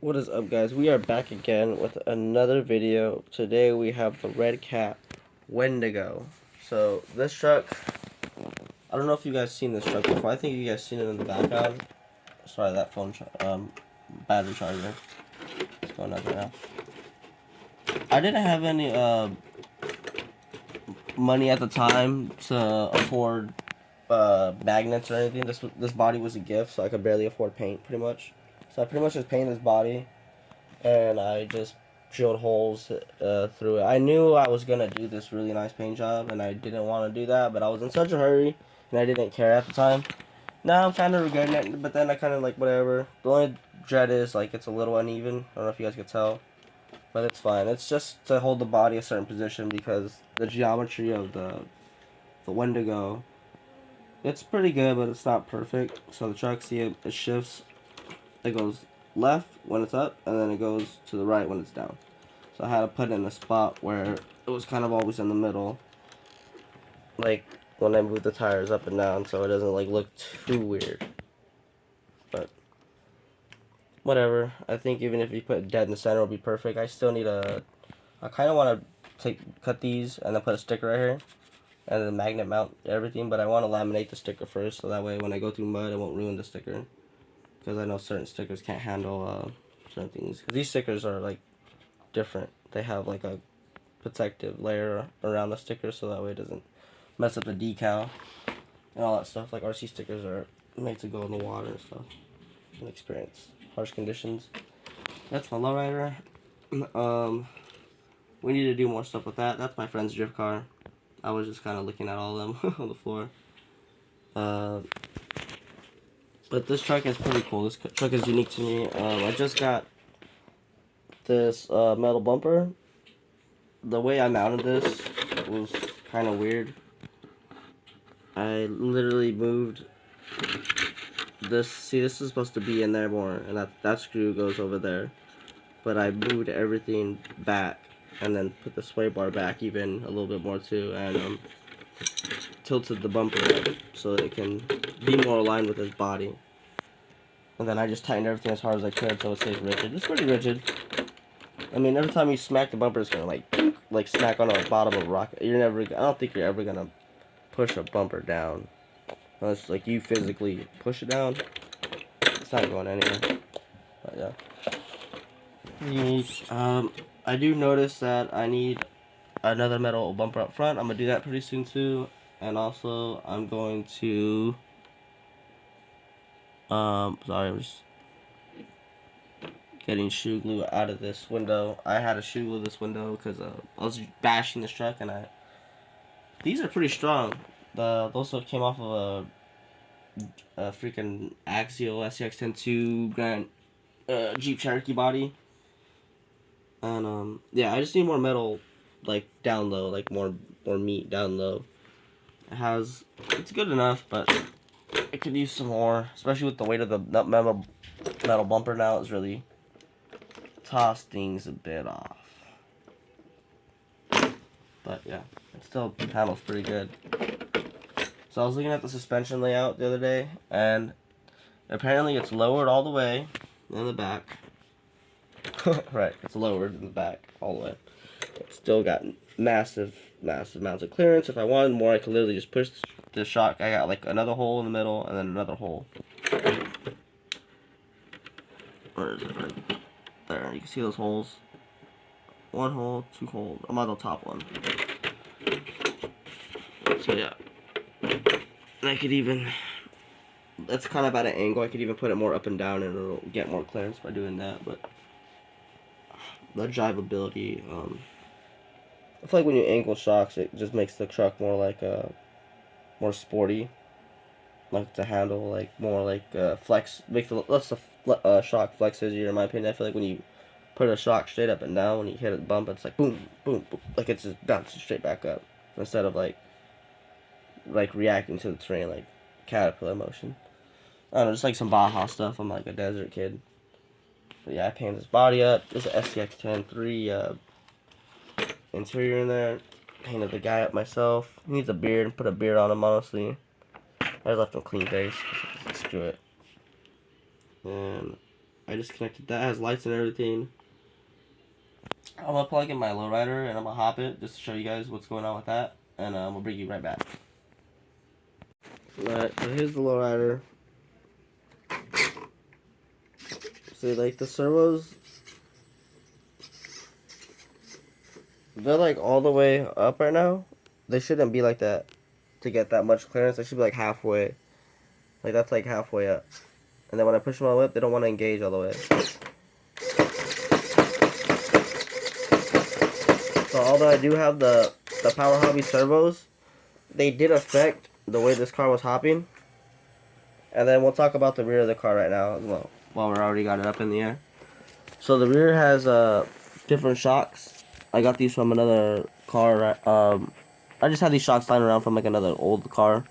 What is up, guys? We are back again with another video. Today we have the Redcat Wendigo. So this truck, I don't know if you guys seen this truck before. I think you guys seen it in the background. Sorry, that phone battery charger. It's going up right now. I didn't have any money at the time to afford magnets or anything. This body was a gift, so I could barely afford paint, pretty much. So I pretty much just painted this body, and I just drilled holes through it. I knew I was gonna do this really nice paint job, and I didn't want to do that, but I was in such a hurry, and I didn't care at the time. Now I'm kind of regretting it, but then I kind of like whatever. The only dread is like it's a little uneven. I don't know if you guys could tell, but it's fine. It's just to hold the body a certain position because the geometry of the Wendigo, it's pretty good, but it's not perfect. So the truck, see it shifts. It goes left when it's up, and then it goes to the right when it's down. So I had to put it in a spot where it was kind of always in the middle, like when I move the tires up and down, so it doesn't like look too weird. But whatever. I think even if you put it dead in the center, it'll be perfect. I still need I kind of want to cut these and then put a sticker right here, and then magnet mount everything. But I want to laminate the sticker first, so that way when I go through mud, it won't ruin the sticker. Because I know certain stickers can't handle certain things. Because these stickers are like different. They have like a protective layer around the sticker, so that way it doesn't mess up the decal and all that stuff. Like RC stickers are made to go in the water and stuff and experience harsh conditions. That's my lowrider. We need to do more stuff with that. That's my friend's drift car. I was just kind of looking at all of them on the floor. But this truck is pretty cool. This truck is unique to me. I just got this metal bumper. The way I mounted this was kind of weird. I literally moved this. See, this is supposed to be in there more, and that screw goes over there. But I moved everything back, and then put the sway bar back even a little bit more too, and tilted the bumper up so it can be more aligned with his body. And then I just tightened everything as hard as I could so it stays rigid. It's pretty rigid. I mean, every time you smack the bumper, it's gonna like smack on the bottom of a rock. I don't think you're ever gonna push a bumper down unless like you physically push it down. It's not going anywhere. But yeah. I do notice that I need another metal bumper up front. I'm gonna do that pretty soon too, and also I'm going to sorry, I'm just getting shoe glue out of this window. I had to shoe glue this window because I was bashing this truck, and these are pretty strong. Those came off of a freaking Axial SCX-102 Grand Jeep Cherokee body, and yeah, I just need more metal, like down low, like more meat down low. It's good enough, but it could use some more, especially with the weight of the metal bumper now. It's really tossed things a bit off. But yeah, it still handles pretty good. So I was looking at the suspension layout the other day, and apparently it's lowered all the way in the back. Right, it's lowered in the back all the way. It's still got massive amounts of clearance. If I wanted more, I could literally just push the shock. I got like another hole in the middle and then another hole. Where is it? Right there. You can see those holes. One hole, two holes. I'm on the top one. So yeah. And I could even, that's kind of at an angle. I could even put it more up and down, and it'll get more clearance by doing that. But the drivability, I feel like when you angle shocks, it just makes the truck more like more sporty, like to handle, like more like flex. Makes the shock flex easier in my opinion. I feel like when you put a shock straight up and down, when you hit a bump, it's like boom, boom, boom, like it's just bouncing straight back up instead of like reacting to the terrain like caterpillar motion. I don't know, just like some Baja stuff. I'm like a desert kid. But yeah, I painted his body up. There's an SCX-103 interior in there. Painted the guy up myself. He needs a beard. Put a beard on him, honestly. I just left him clean face. Screw it. And I just connected that. It has lights and everything. I'm gonna plug in my lowrider and I'm gonna hop it just to show you guys what's going on with that, and we'll bring you right back. Alright, so here's the lowrider. See, like the servos, they're like all the way up right now. They shouldn't be like that to get that much clearance. They should be like halfway. Like that's like halfway up. And then when I push them on the whip, they don't want to engage all the way. So although I do have the Power Hobby servos, they did affect the way this car was hopping. And then we'll talk about the rear of the car right now as well, while we're already got it up in the air. So the rear has different shocks. I got these from another car. I just had these shocks lying around from like another old car,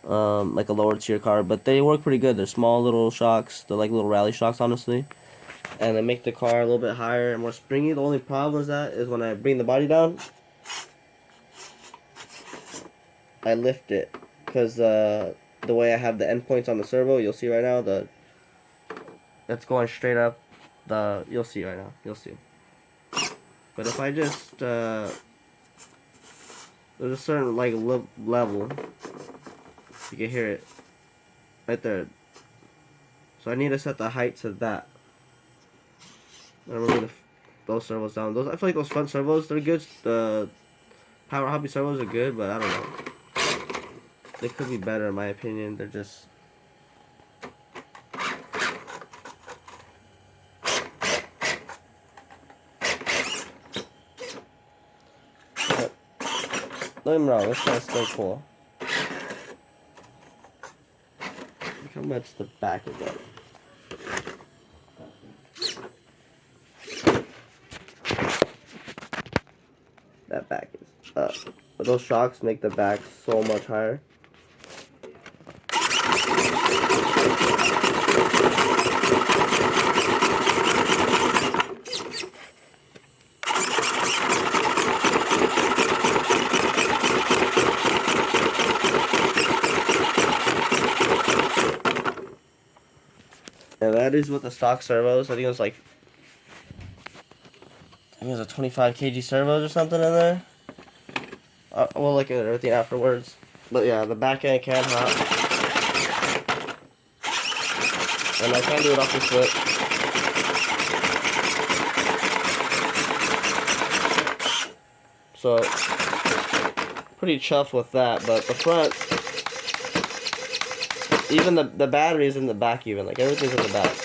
like a lower tier car, but they work pretty good. They're small little shocks. They're like little rally shocks, honestly, and they make the car a little bit higher and more springy. The only problem is when I bring the body down, I lift it because the way I have the endpoints on the servo, you'll see right now it's going straight up. You'll see right now. You'll see. But if I just there's a certain like level, you can hear it right there. So I need to set the height to that. I'm gonna move those servos down. I feel like those front servos, they're good. The Power Hobby servos are good, but I don't know. They could be better in my opinion. They're just don't get me wrong, this guy's still cool. Look how much the back is up. That back is up. But those shocks make the back so much higher. And that is with the stock servos. I think it was a 25 kg servos or something in there. We'll look at everything afterwards. But yeah, the back end can hop. And I can do it off the slip. So, pretty chuffed with that. But the front, even the battery's in the back even. Like everything's in the back.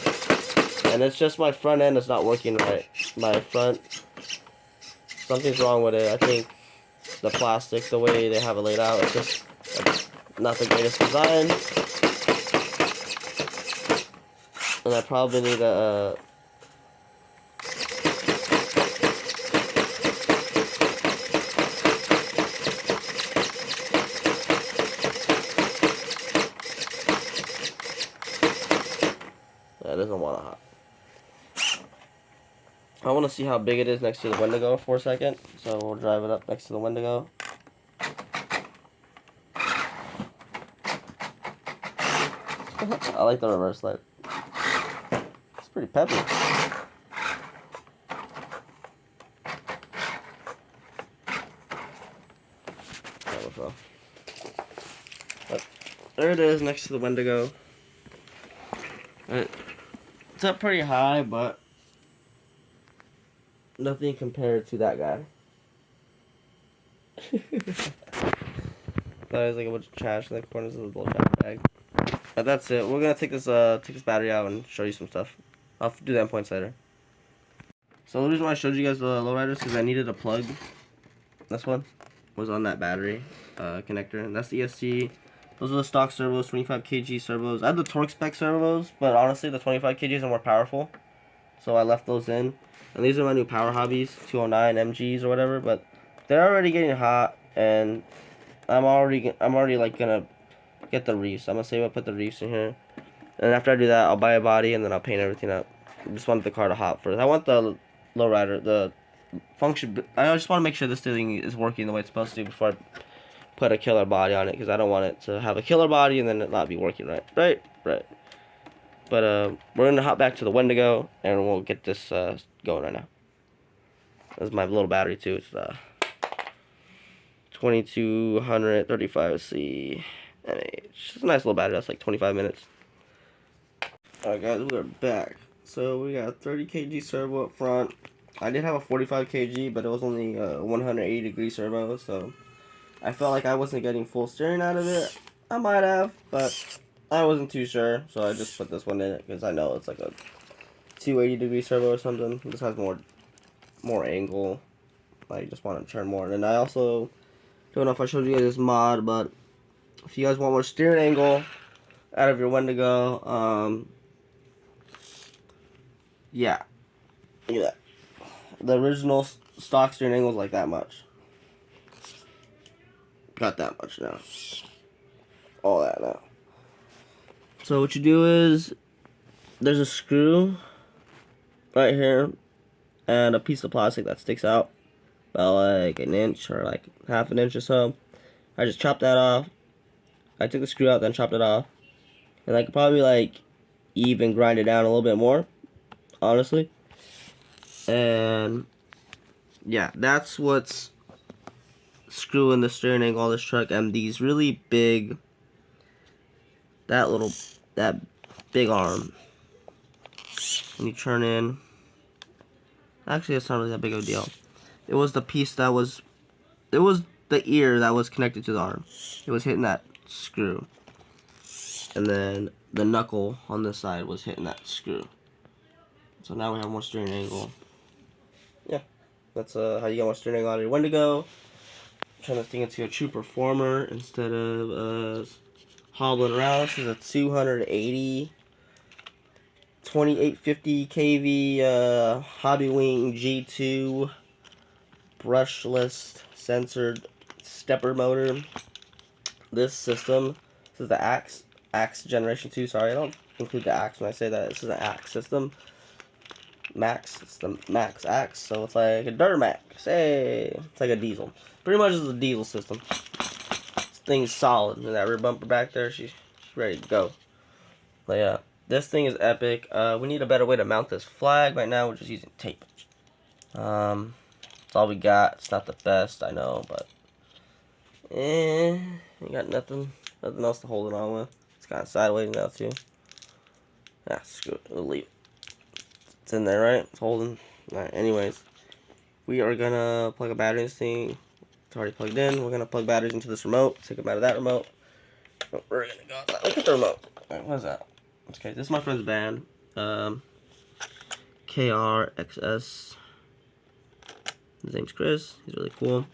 And it's just my front end is not working right. My front, something's wrong with it. I think the plastic, the way they have it laid out, it's just not the greatest design. And I probably need a that doesn't want to hop. I want to see how big it is next to the Wendigo for a second, so we'll drive it up next to the Wendigo. I like the reverse light. It's pretty peppy. But there it is next to the Wendigo. It's up pretty high, but nothing compared to that guy. That is like a bunch of trash in the corners of the little trash bag. But that's it. We're gonna take this battery out and show you some stuff. I'll do the endpoints later. So the reason why I showed you guys the lowriders is because I needed a plug. This one was on that battery connector, and that's the ESC. Those are the stock servos, 25 kg servos. I had the torque spec servos, but honestly the 25 kgs are more powerful, so I left those in. And these are my new Power Hobbies 209 MGs or whatever, but they're already getting hot, and I'm already like gonna get the reefs. I'm gonna say I'll put the reefs in here, and after I do that, I'll buy a body and then I'll paint everything up. I just want the car to hop first. I want the lowrider, the function. I just want to make sure this thing is working the way it's supposed to before I put a killer body on it, because I don't want it to have a killer body and then it not be working right. Right. But we're gonna hop back to the Wendigo, and we'll get this going right now. This is my little battery too. It's 2235C NH. It's a nice little battery. That's like 25 minutes. Alright guys, we're back. So we got a 30 kg servo up front. I did have a 45 kg, but it was only a 180 degree servo, so I felt like I wasn't getting full steering out of it. I might have, but I wasn't too sure, so I just put this one in it because I know it's like a 280 degree servo or something. This has more angle. I just want to turn more. And I also don't know if I showed you guys this mod, but if you guys want more steering angle out of your Wendigo, yeah, look at that. The original stock steering angle is like that much. Got that much now. All that now. So what you do is, there's a screw right here and a piece of plastic that sticks out about like an inch or like half an inch or so. I just chopped that off. I took the screw out, then chopped it off. And I could probably like even grind it down a little bit more, honestly. And yeah, that's what's screwing the steering angle of this truck. And these really big, that big arm, when you turn in, actually it's not really that big of a deal. It was the piece that was, it was the ear that was connected to the arm. It was hitting that screw. And then the knuckle on this side was hitting that screw. So now we have more steering angle. Yeah, that's how you get more steering angle out of your Wendigo. Turn this thing into a true performer instead of hobbling around. This is a 280 2850 kV Hobby Wing G2 brushless censored stepper motor. This system, this is the Axe Generation 2. Sorry, I don't include the Axe when I say that. This is an Axe system. Max, it's the Max Axe, so it's like a Duramax. Hey, it's like a diesel. Pretty much is a diesel system. This thing's solid. And that rear bumper back there, she's ready to go. But yeah, this thing is epic. We need a better way to mount this flag. Right now, we're just using tape. That's all we got. It's not the best, I know, but we got nothing else to hold it on with. It's kind of sideways now too. Ah, screw it. We'll leave it. It's in there, right? It's holding. Alright, anyways. We are gonna plug a battery in this thing. It's already plugged in. We're gonna plug batteries into this remote. Take them out of that remote. We're gonna go outside. Look at the remote. Alright, what is that? Okay, this is my friend's band. KRXS. His name's Chris. He's really cool.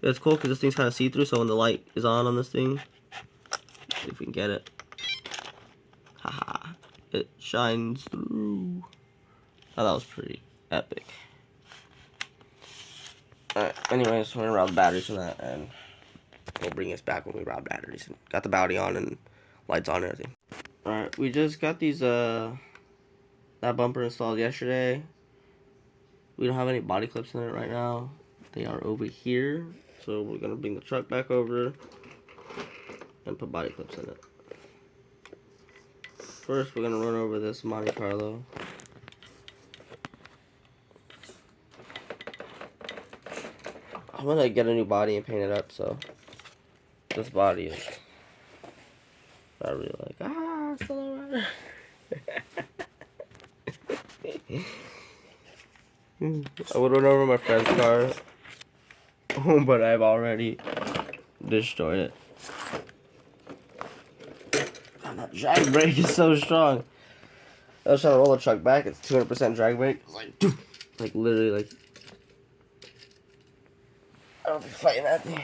It's cool because this thing's kind of see-through, so when the light is on this thing, see if we can get it. Haha. It shines through. Oh, that was pretty epic. Alright, anyways, we're gonna route the batteries from that, and we'll bring us back when we route batteries. Got the battery on and lights on and everything. Alright, we just got these, that bumper installed yesterday. We don't have any body clips in it right now. They are over here, so we're gonna bring the truck back over and put body clips in it. First, we're gonna run over this Monte Carlo. I'm gonna get a new body and paint it up, so this body is not really like, it's still alright. I would run over my friend's car, but I've already destroyed it. God, that drag brake is so strong. I was trying to roll the truck back, it's 200% drag brake. It's like literally like, I don't be fighting that thing.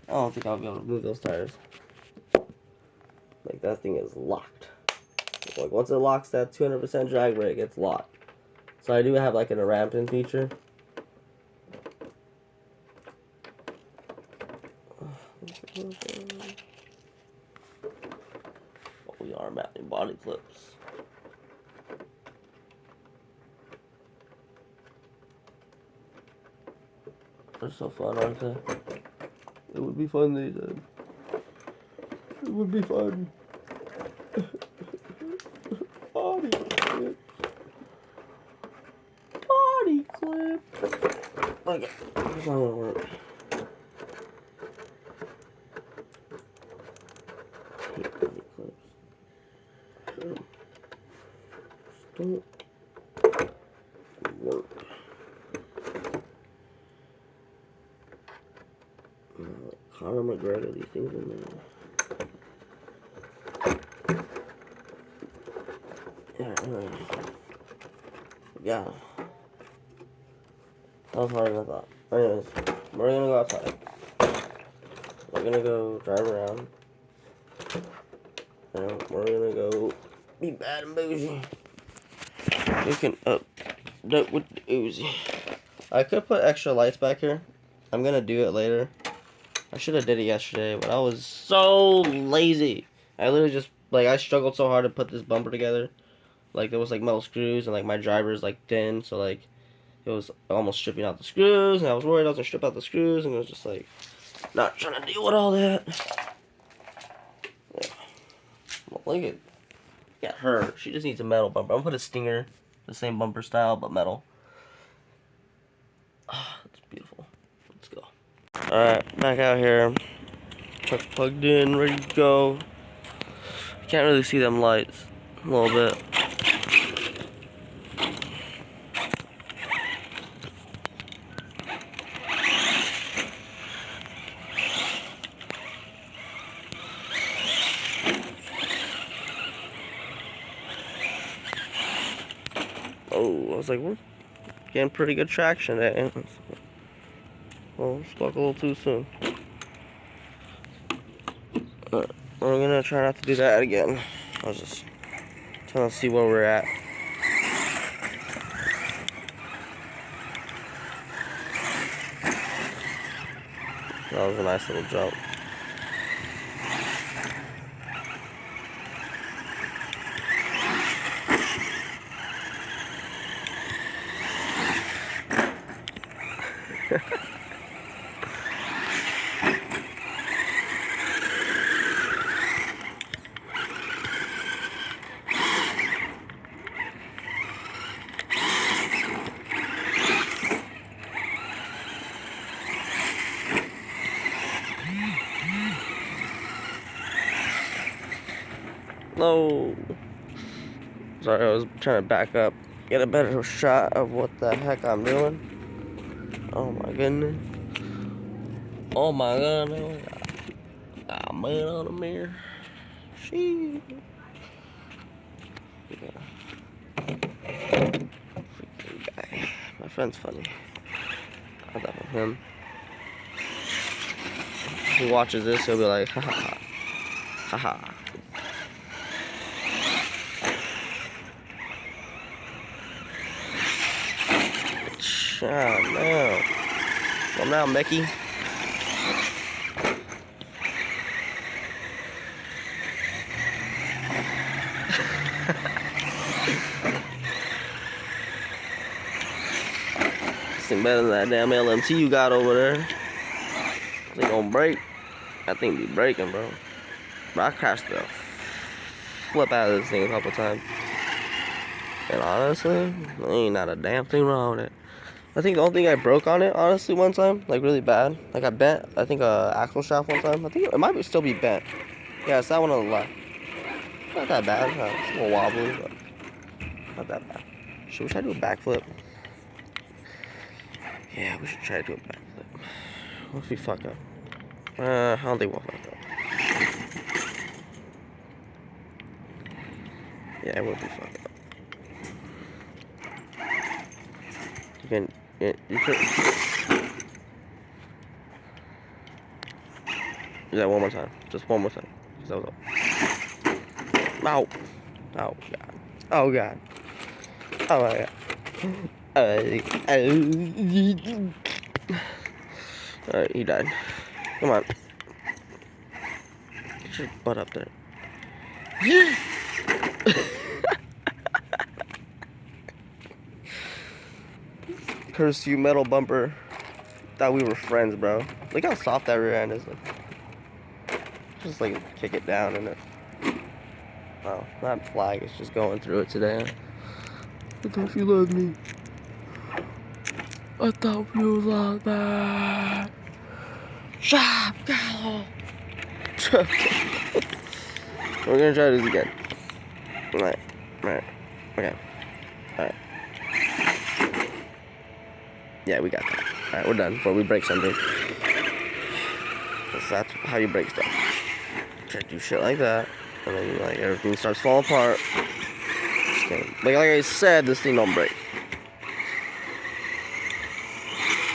I don't think I'll be able to move those tires. Like, that thing is locked. Like, once it locks that 200% drag brake, it's locked. So I do have like a ramping feature. But we are mounting body clips. They're so fun, aren't they? It would be fun, they said. It would be fun. Okay, it's not gonna work. Don't work. Conor McGregor, these things in there. Yeah. That was harder than I thought. Anyways, we're gonna go outside. We're gonna go drive around. And we're gonna go be bad and bougie. We can update with the Uzi. I could put extra lights back here. I'm gonna do it later. I should have did it yesterday, but I was so lazy. I literally just, like, I struggled so hard to put this bumper together. Like, there was, like, metal screws, and, like, my driver's, like, thin, so, like, it was almost stripping out the screws, and I was worried I was gonna strip out the screws, and it was just, like, not trying to deal with all that. Yeah. Well, look at her. She just needs a metal bumper. I'm gonna put a Stinger, the same bumper style, but metal. Ah, it's beautiful. Let's go. Alright, back out here. Truck plugged in, ready to go. I can't really see them lights a little bit. Oh, I was like, we're getting pretty good traction there. Well, spoke a little too soon. We're gonna try not to do that again. I was just trying to see where we're at. That was a nice little jump. No. Sorry, I was trying to back up, get a better shot of what the heck I'm doing. Oh my goodness. Oh my goodness. Ah, man on the mirror. She. Yeah. Freaking guy. My friend's funny. I thought of him. If he watches this, he'll be like, ha ha ha. Ha ha. No. Come now, Mickey. This thing better than that damn LMT you got over there. This ain't gonna break. That thing be breaking, bro. Bro, I crashed the flip out of this thing a couple times. And honestly, there ain't not a damn thing wrong with it. I think the only thing I broke on it, honestly, one time, like really bad, like I bent, I think axle shaft one time. I think it might still be bent. Yeah, it's that one on the left. Not that bad. It's a little wobbly, but not that bad. Should we try to do a backflip? Yeah, we should try to do a backflip. What if we fuck up? I don't think we'll fuck up. Yeah, what if we fuck up? You can. You could. Do that one more time. Just one more time. That was all. Ow. Oh god. Oh god. Oh my god. Alright, he died. Come on. Get your butt up there. Curse you, metal bumper. Thought we were friends, bro. Look how soft that rear end is. Just like kick it down and it. Oh, that flag is just going through it today. I thought you loved me. I thought you loved that. Chop, go. Chop. We're gonna try this again. Right. Okay. Alright. Yeah, we got that. Alright, we're done before we break something. That's how you break stuff. Try to do shit like that. And then like everything starts falling apart. Just kidding. Like I said, this thing don't break.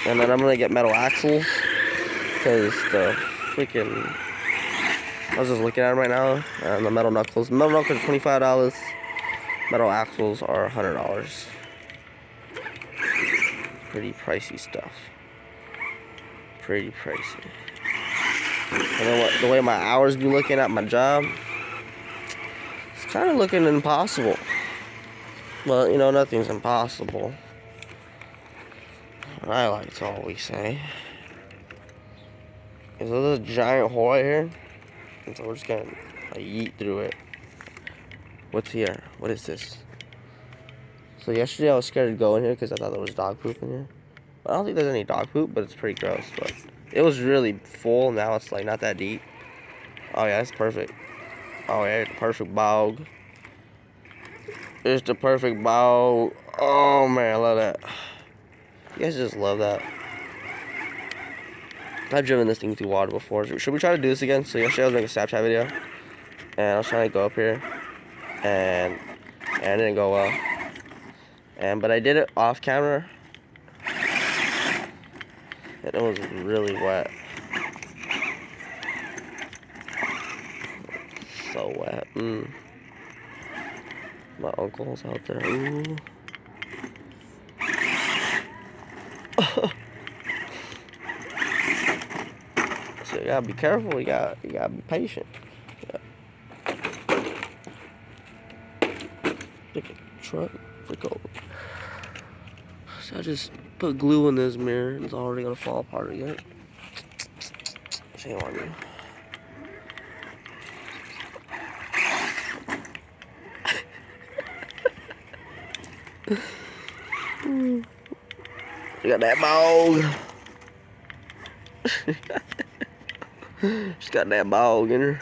And then I'm gonna get metal axles. Because the freaking... I was just looking at them right now. And the metal knuckles. Metal knuckles are $25. Metal axles are $100. Pretty pricey stuff. Pretty pricey. And then the way my hours be looking at my job, it's kind of looking impossible. But, you know, nothing's impossible. I like to always say. Is there a giant hole right here? And so we're just gonna yeet through it. What's here? What is this? So yesterday I was scared to go in here because I thought there was dog poop in here. I don't think there's any dog poop, but it's pretty gross. But it was really full. Now it's like not that deep. Oh yeah, it's perfect. Oh yeah, it's the perfect bog. It's the perfect bog. Oh man, I love that. You guys just love that. I've driven this thing through water before. Should we try to do this again? So yesterday I was making a Snapchat video, and I was trying to go up here, and it didn't go well. But I did it off camera, and it was really wet. So wet. My uncle's out there. Ooh. So you gotta be careful. You gotta be patient. Pick a truck. Frick over. So I just put glue in this mirror. It's already gonna fall apart again. Shame on you. You got that bog. She's got that bog in her.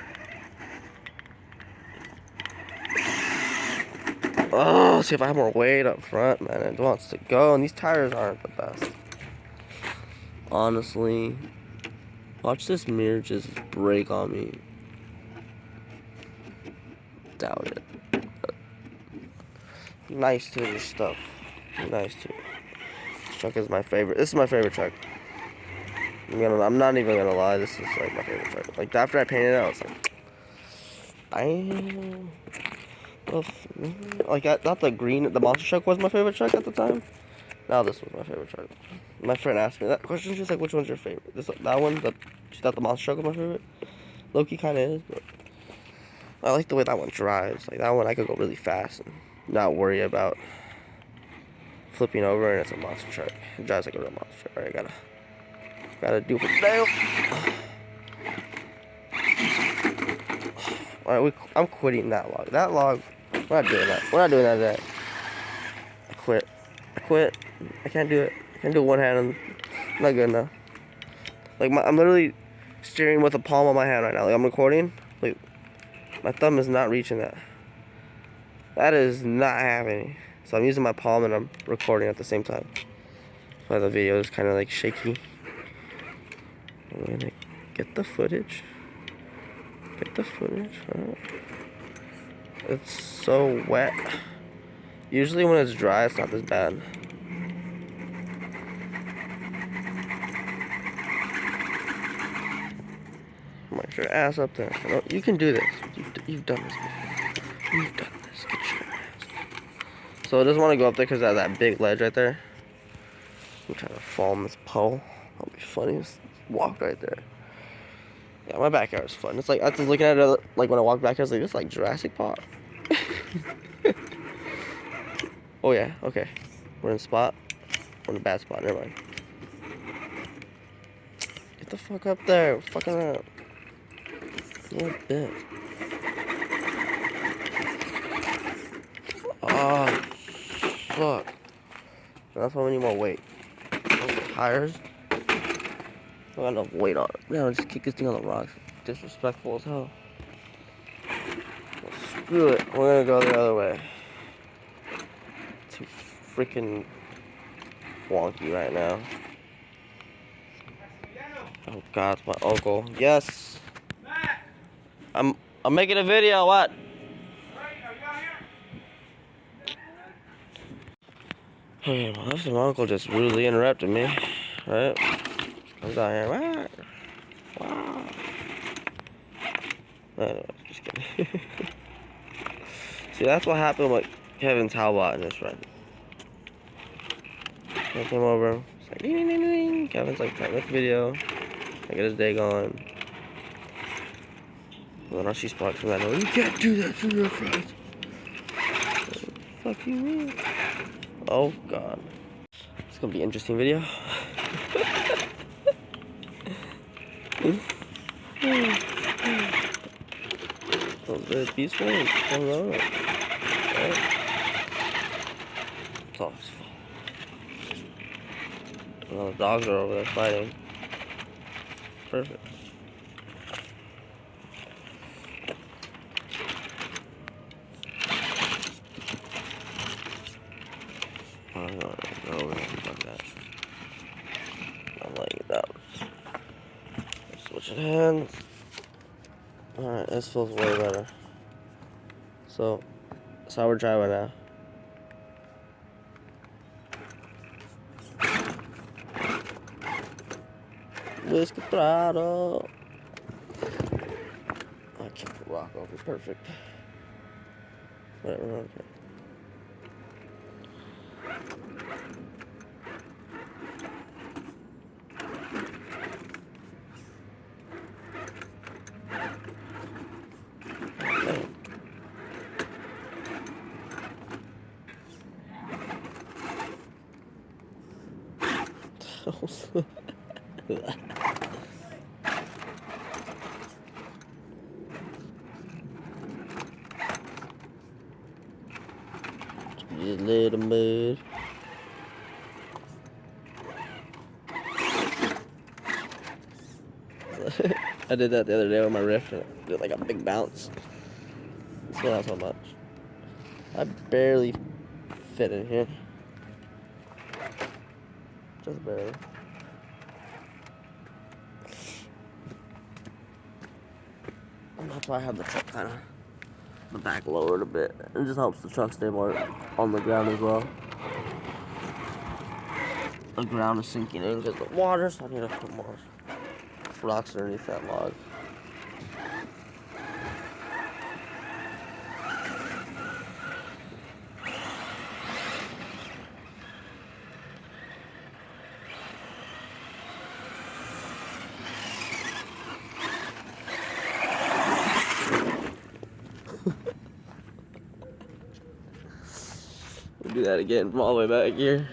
Oh, see if I have more weight up front, man. It wants to go, and these tires aren't the best. Honestly, watch this mirror just break on me. Doubt it. But nice to your stuff. Nice to. This truck is my favorite. This is my favorite truck. I'm not even gonna lie. This is like my favorite truck. Like after I painted it, I was like, I thought the monster truck was my favorite truck at the time. Now this was my favorite truck. My friend asked me that question. She's like, "Which one's your favorite?" That one. She thought the monster truck was my favorite. Loki kind of is, but I like the way that one drives. Like that one, I could go really fast and not worry about flipping over, and it's a monster truck. It drives like a real monster truck. Alright, gotta do it now. Alright, I'm quitting that log. That log, we're not doing that. We're not doing that today. I quit. I can't do it. I can't do one hand. I'm not good enough. Like I'm literally steering with the palm of my hand right now. Like I'm recording. Like my thumb is not reaching that. That is not happening. So I'm using my palm and I'm recording at the same time. That's why the video is kind of like shaky. I'm gonna get the footage. Right? It's so wet. Usually when it's dry, it's not this bad. Get your ass up there. No, you can do this. You've done this before. You've done this. Get your ass. So I just want to go up there because of that big ledge right there. I'm trying to fall on this pole. That'll be funny. Just walk right there. Yeah, my backyard is fun. It's like, I was looking at it, like when I walked back, I was like, this is like Jurassic Park. Oh yeah, okay. We're in a spot. We're in a bad spot, never mind. Get the fuck up there. We're fucking around. You're a bitch. Oh, fuck. That's why we need more weight. tires. I got enough weight on it. Now just kick this thing on the rocks. Disrespectful as hell. Well, screw it. We're gonna go the other way. Too freaking wonky right now. Oh God, it's my uncle. Yes. I'm making a video. What? Hey, well, that's my uncle just rudely interrupted me. Right? Just comes out here. Wow. No, just kidding. See, that's what happened with Kevin Talbot in this run. I came over. It's like, ding, ding, ding, ding. Kevin's like trying to make a video. I get his day going. And then our she sparks from that. You can't do that to your friends. Fuck you mean? Oh God. It's gonna be an interesting video. A little bit peaceful. Hello. Right. It's all his fault. Well, the dogs are over there fighting. Perfect. Oh, no, go over there. Fuck that. I'm laying it down. Switching hands. Alright, this feels way better. So, that's how we're driving now. Whiskey throttle. I kicked the rock over. Perfect. Whatever, okay. Just a little mud. I did that the other day with my riff and it did like a big bounce. Still not so much. I barely fit in here. Just barely. And that's why I have the truck kind of the back lowered a bit. It just helps the truck stay more on the ground as well. The ground is sinking in because of the water, so I need to put more rocks underneath that log. We'll do that again from all the way back here.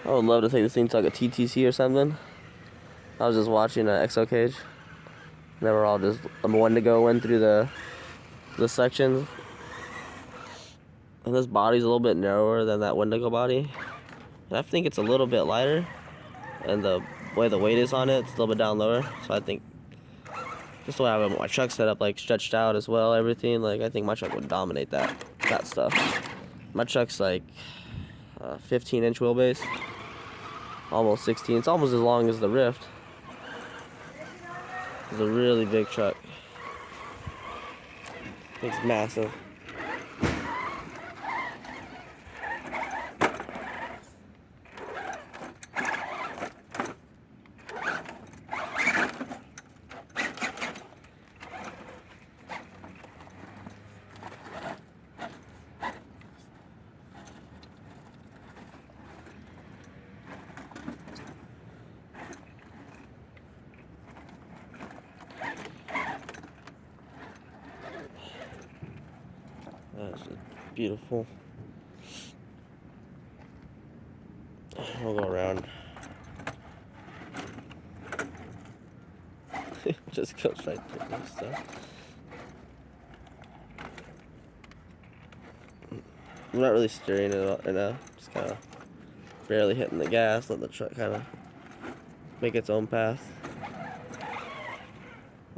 I would love to take this thing to like a TTC or something. I was just watching an XO cage. They were all just a wendigo went through the sections. And this body's a little bit narrower than that wendigo body. And I think it's a little bit lighter. And the way the weight is on it, it's a little bit down lower. So I think just the way I have my truck set up, like stretched out as well, everything, like I think my truck would dominate that stuff. My truck's like 15-inch wheelbase. Almost 16. It's almost as long as the Rift. It's a really big truck. It's massive. That's it. Beautiful. We'll go around. Just goes right through this stuff. I'm not really steering it right now. Just kind of barely hitting the gas, let the truck kind of make its own path.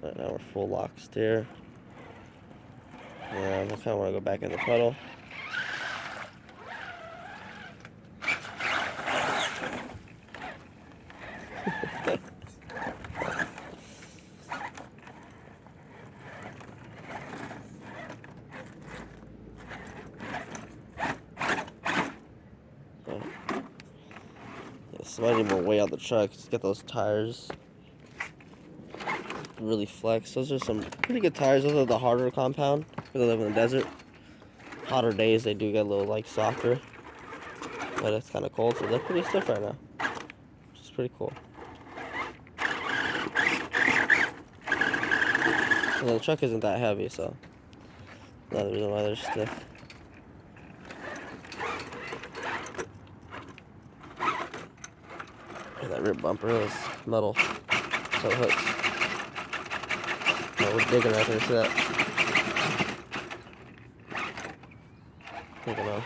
Right now we're full lock steer. Yeah, I kind of want to go back in the puddle. So I need more weight out the truck. Just get those tires really flex. Those are some pretty good tires. Those are the harder compound because I live in the desert. Hotter days they do get a little like softer, but it's kind of cold, so they're pretty stiff right now, which is pretty cool. And the truck isn't that heavy, so another reason why they're stiff. That rear bumper is metal, so it hooks. Oh, we're digging right there, see that? Digging a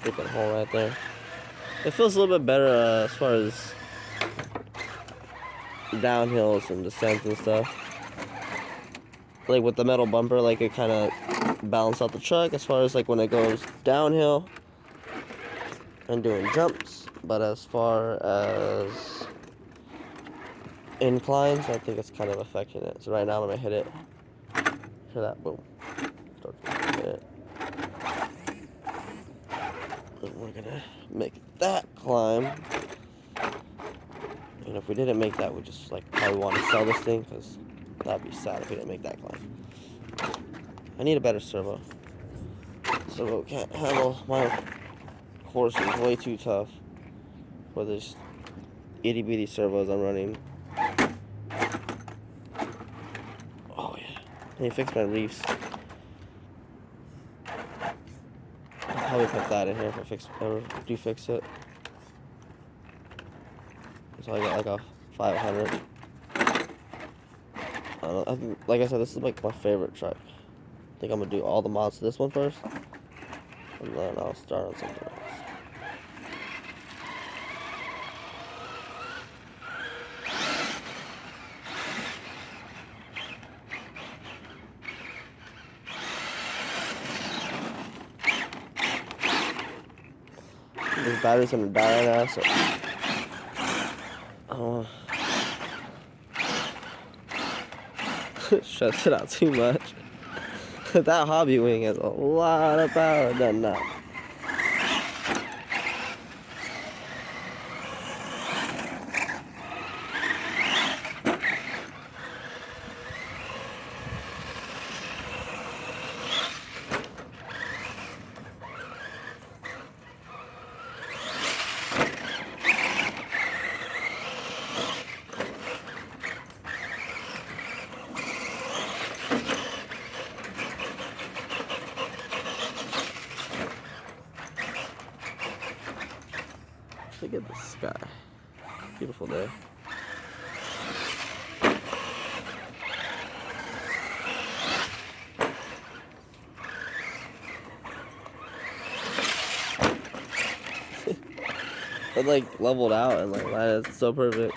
freaking hole right there. It feels a little bit better as far as downhills and descents and stuff. Like with the metal bumper, like it kind of balances out the truck as far as like when it goes downhill and doing jumps. But as far as inclines, I think it's kind of affecting it. So right now I'm gonna hit it. Hear that? Boom. Start to hit it. And we're gonna make that climb. And if we didn't make that, we just like probably want to sell this thing because that'd be sad if we didn't make that climb. I need a better servo. Servo can't handle my horse is way too tough for this itty bitty servos I'm running. Oh yeah. I need to fix my reefs. I'll probably put that in here if I do fix it. So I got like a 500. I think, like I said, this is like my favorite truck. I think I'm gonna do all the mods to this one first, and then I'll start on something else. This battery's gonna die right now, so shuts it out too much. That hobby wing has a lot of power, doesn't it? Look at the sky. Beautiful day. It like leveled out and like that is so perfect.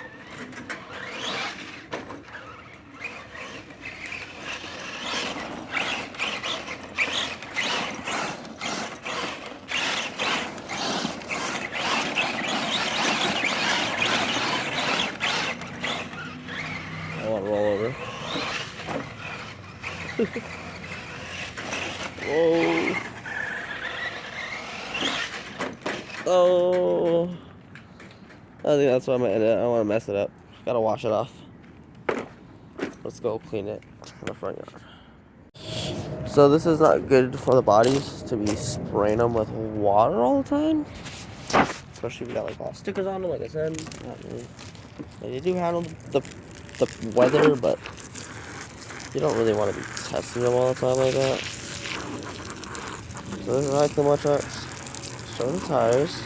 I want to roll over. Whoa. Oh. I think that's why I'm gonna edit it. I don't want to mess it up. Gotta wash it off. Let's go clean it in the front yard. So this is not good for the bodies to be spraying them with water all the time. Especially if you got like all stickers on them, like I said. Not really. Like, they do handle the weather, but you don't really want to be testing them all the time like that. So I like the much show the tires.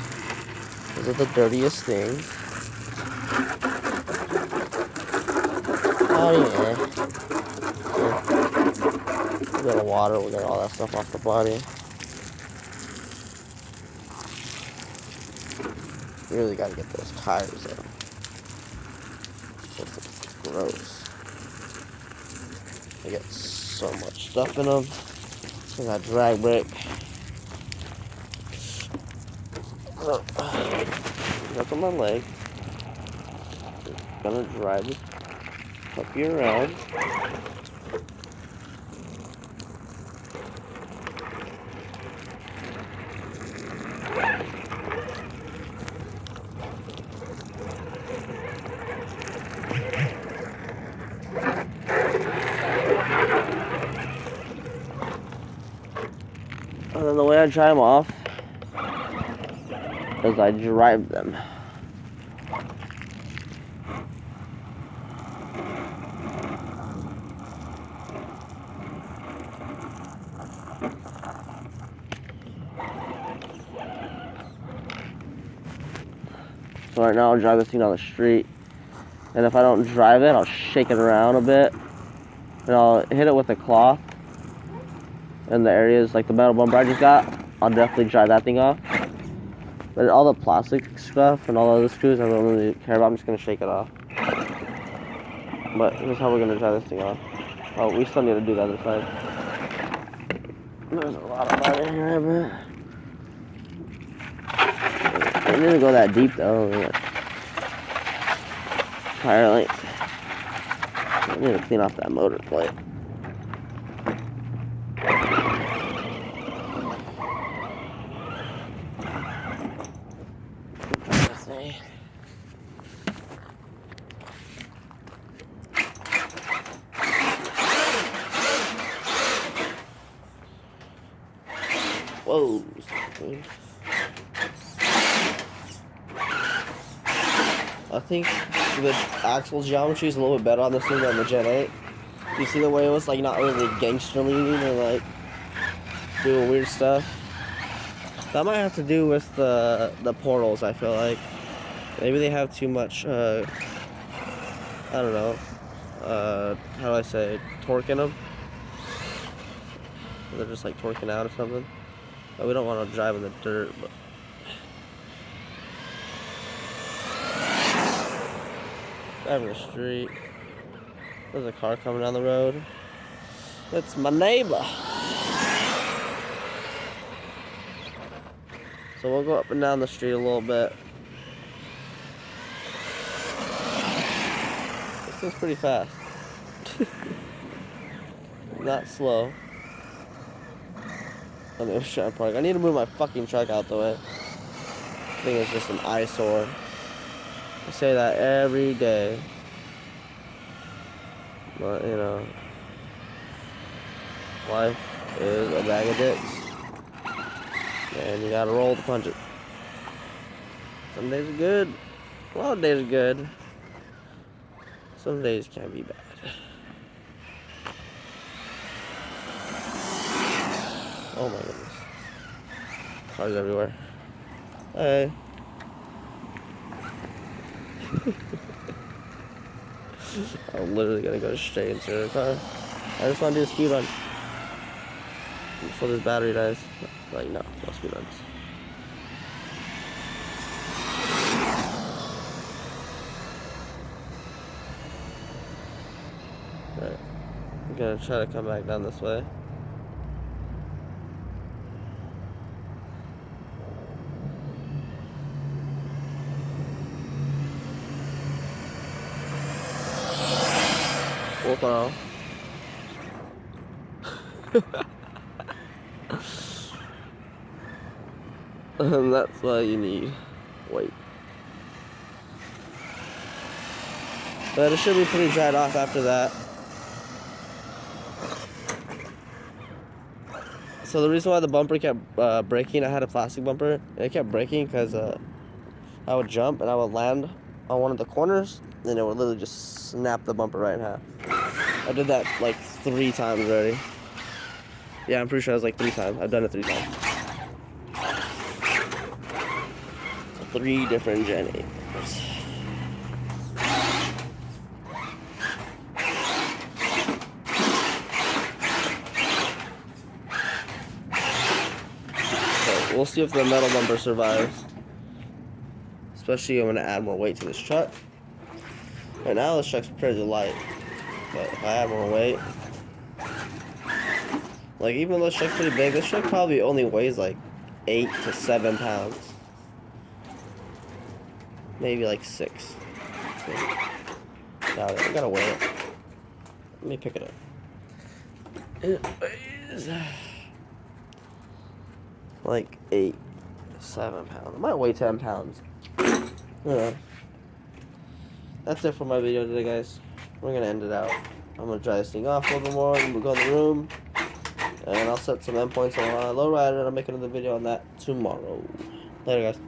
Those are the dirtiest things. Oh yeah. We got the water, we got all that stuff off the body. Really gotta get those tires out. It's gross. They get so much stuff in them. I got drag brake. So, that's on my leg. Gonna drive this puppy around. And then the way I dry them off is I drive them. So right now I'll drive this thing down the street, and if I don't drive it, I'll shake it around a bit, and I'll hit it with a cloth in the areas like the metal bumper I just got. I'll definitely dry that thing off. But all the plastic stuff and all the other screws I don't really care about. I'm just gonna shake it off. But this is how we're gonna dry this thing off. Oh, we still need to do the other side. There's a lot of mud in here, but I need to go that deep though. Tire length. I need to clean off that motor plate. Whoa. I think the axle geometry is a little bit better on this thing than the Gen 8. You see the way it was like not really gangster leaning or like doing weird stuff? That might have to do with the portals, I feel like. Maybe they have too much, I don't know, how do I say, torque in them? They're just like torquing out or something. But we don't want to drive in the dirt. But driving the street. There's a car coming down the road. It's my neighbor. So we'll go up and down the street a little bit. This goes pretty fast. Not slow. I need to move my fucking truck out the way. I think it's just an eyesore. I say that every day. But, you know, life is a bag of dicks. And you gotta roll to punch it. Some days are good. A lot of days are good. Some days can be bad. Oh my goodness. Cars everywhere. Hey. I'm literally gonna go straight into the car. I just wanna do a speed run before this battery dies. Like, no speed runs. Right. I'm gonna try to come back down this way. Full throttle. And that's why you need weight. But it should be pretty dried off after that. So the reason why the bumper kept breaking, I had a plastic bumper, and it kept breaking because I would jump and I would land on one of the corners, and it would literally just snap the bumper right in half. I did that like 3 times already. Yeah, I'm pretty sure it was like 3 times. I've done it 3 times. 3 different generators. So we'll see if the metal number survives. Especially I'm going to add more weight to this truck. Right now this truck's pretty light. But if I add more weight... Like, even though this truck's pretty big, this truck probably only weighs like 8 to 7 pounds. Maybe like 6. Doubt it. I gotta weigh it. Let me pick it up. It weighs like 8 to 7 pounds. It might weigh 10 pounds. Yeah. That's it for my video today, guys. We're gonna end it out. I'm gonna dry this thing off a little bit more, and we'll go in the room. And I'll set some endpoints on my lowrider, and I'll make another video on that tomorrow. Later, guys.